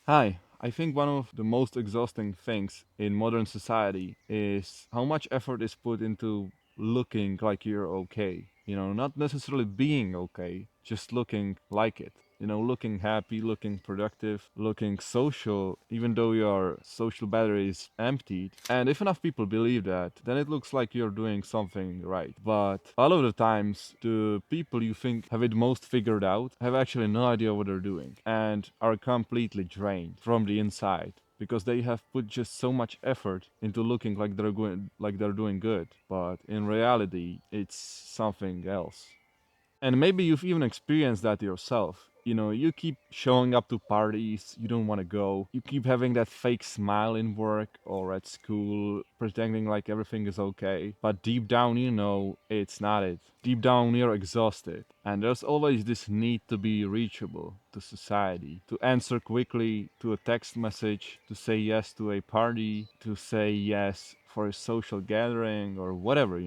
Hi, I think one of the most exhausting things in modern society is how much effort is put into looking like you're okay. Not necessarily being okay, just looking like it. Looking happy, looking productive, looking social, even though your social battery is emptied. And if enough people believe that, then it looks like you're doing something right. But all of the times, the people you think have it most figured out have actually no idea what they're doing and are completely drained from the inside because they have put just so much effort into looking like they're doing good, but in reality it's something else. And maybe you've even experienced that yourself. You keep showing up to parties you don't want to go. You keep having that fake smile in work or at school, pretending like everything is okay. But deep down, it's not it. Deep down, you're exhausted. And there's always this need to be reachable to society, to answer quickly to a text message, to say yes to a party, to say yes for a social gathering or whatever.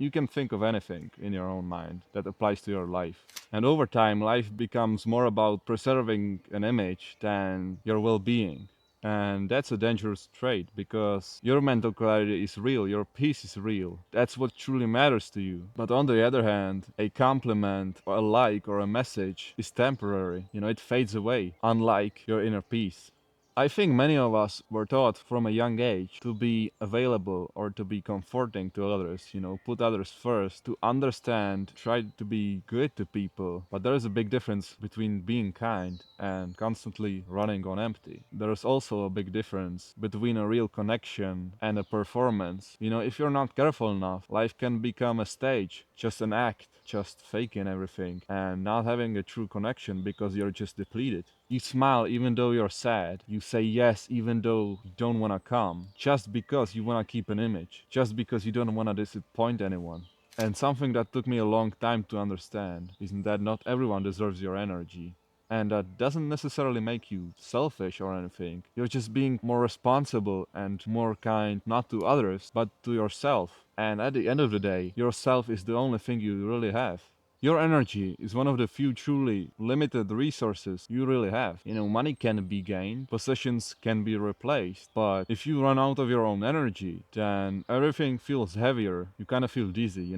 You can think of anything in your own mind that applies to your life. And over time, life becomes more about preserving an image than your well being. And that's a dangerous trait because your mental clarity is real, your peace is real. That's what truly matters to you. But on the other hand, a compliment or a like or a message is temporary. It fades away, unlike your inner peace. I think many of us were taught from a young age to be available or to be comforting to others, put others first, to understand, try to be good to people. But there is a big difference between being kind and constantly running on empty. There is also a big difference between a real connection and a performance. If you're not careful enough, life can become a stage, just an act, just faking everything and not having a true connection because you're just depleted. You smile even though you're sad. You say yes even though you don't want to come. Just because you want to keep an image. Just because you don't want to disappoint anyone. And something that took me a long time to understand is that not everyone deserves your energy. And that doesn't necessarily make you selfish or anything. You're just being more responsible and more kind, not to others, but to yourself. And at the end of the day, yourself is the only thing you really have. Your energy is one of the few truly limited resources you really have. Money can be gained, possessions can be replaced, but if you run out of your own energy, then everything feels heavier. You kind of feel dizzy.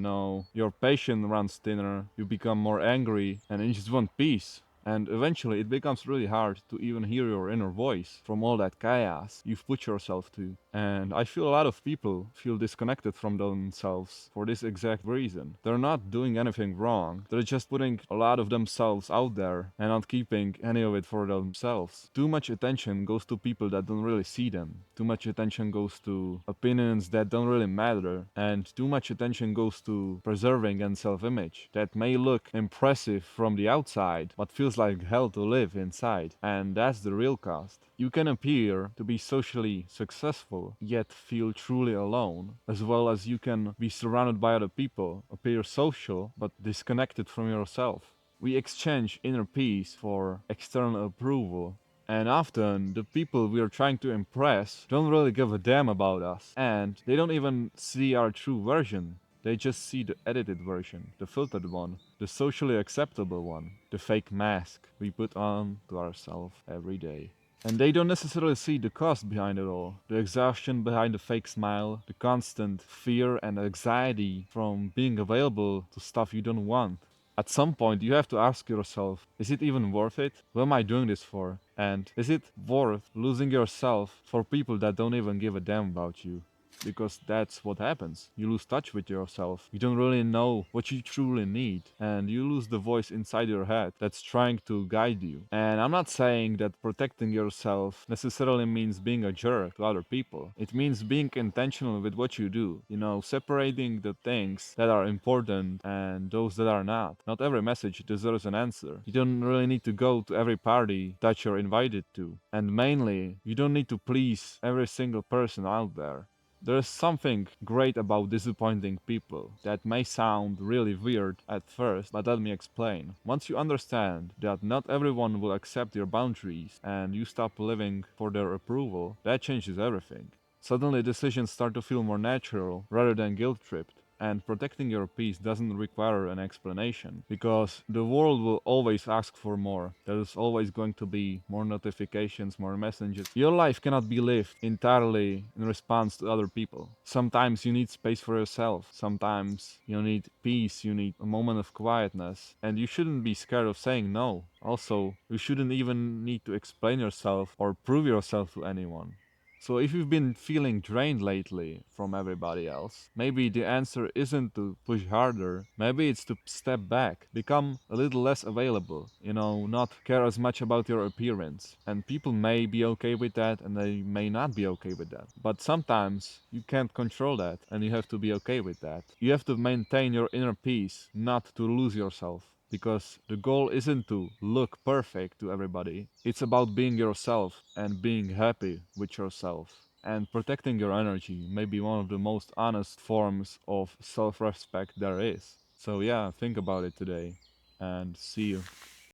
Your patience runs thinner, you become more angry, and you just want peace. And eventually, it becomes really hard to even hear your inner voice from all that chaos you've put yourself to. And I feel a lot of people feel disconnected from themselves for this exact reason. They're not doing anything wrong, they're just putting a lot of themselves out there and not keeping any of it for themselves. Too much attention goes to people that don't really see them. Too much attention goes to opinions that don't really matter. And too much attention goes to preserving and self image that may look impressive from the outside, but feels like hell to live inside. And that's the real cost. You can appear to be socially successful, yet feel truly alone, as well as you can be surrounded by other people, appear social, but disconnected from yourself. We exchange inner peace for external approval. And often, the people we are trying to impress don't really give a damn about us, and they don't even see our true version. They just see the edited version, the filtered one, the socially acceptable one, the fake mask we put on to ourselves every day. And they don't necessarily see the cost behind it all, the exhaustion behind the fake smile, the constant fear and anxiety from being available to stuff you don't want. At some point, you have to ask yourself, is it even worth it? What am I doing this for? And is it worth losing yourself for people that don't even give a damn about you? Because that's what happens. You lose touch with yourself. You don't really know what you truly need, and you lose the voice inside your head that's trying to guide you. And I'm not saying that protecting yourself necessarily means being a jerk to other people. It means being intentional with what you do, separating the things that are important and those that are not. Not every message deserves an answer. You don't really need to go to every party that you're invited to. And mainly, you don't need to please every single person out there. There's something great about disappointing people that may sound really weird at first, but let me explain. Once you understand that not everyone will accept your boundaries and you stop living for their approval, that changes everything. Suddenly decisions start to feel more natural rather than guilt tripped. And protecting your peace doesn't require an explanation, because the world will always ask for more. There's always going to be more notifications, more messages. Your life cannot be lived entirely in response to other people. Sometimes you need space for yourself. Sometimes you need peace, you need a moment of quietness. And you shouldn't be scared of saying no. Also, you shouldn't even need to explain yourself or prove yourself to anyone. So if you've been feeling drained lately from everybody else, maybe the answer isn't to push harder, maybe it's to step back, become a little less available, not care as much about your appearance. And people may be okay with that and they may not be okay with that. But sometimes you can't control that and you have to be okay with that. You have to maintain your inner peace, not to lose yourself. Because the goal isn't to look perfect to everybody. It's about being yourself and being happy with yourself. And protecting your energy may be one of the most honest forms of self respect there is. So, yeah, think about it today and see you.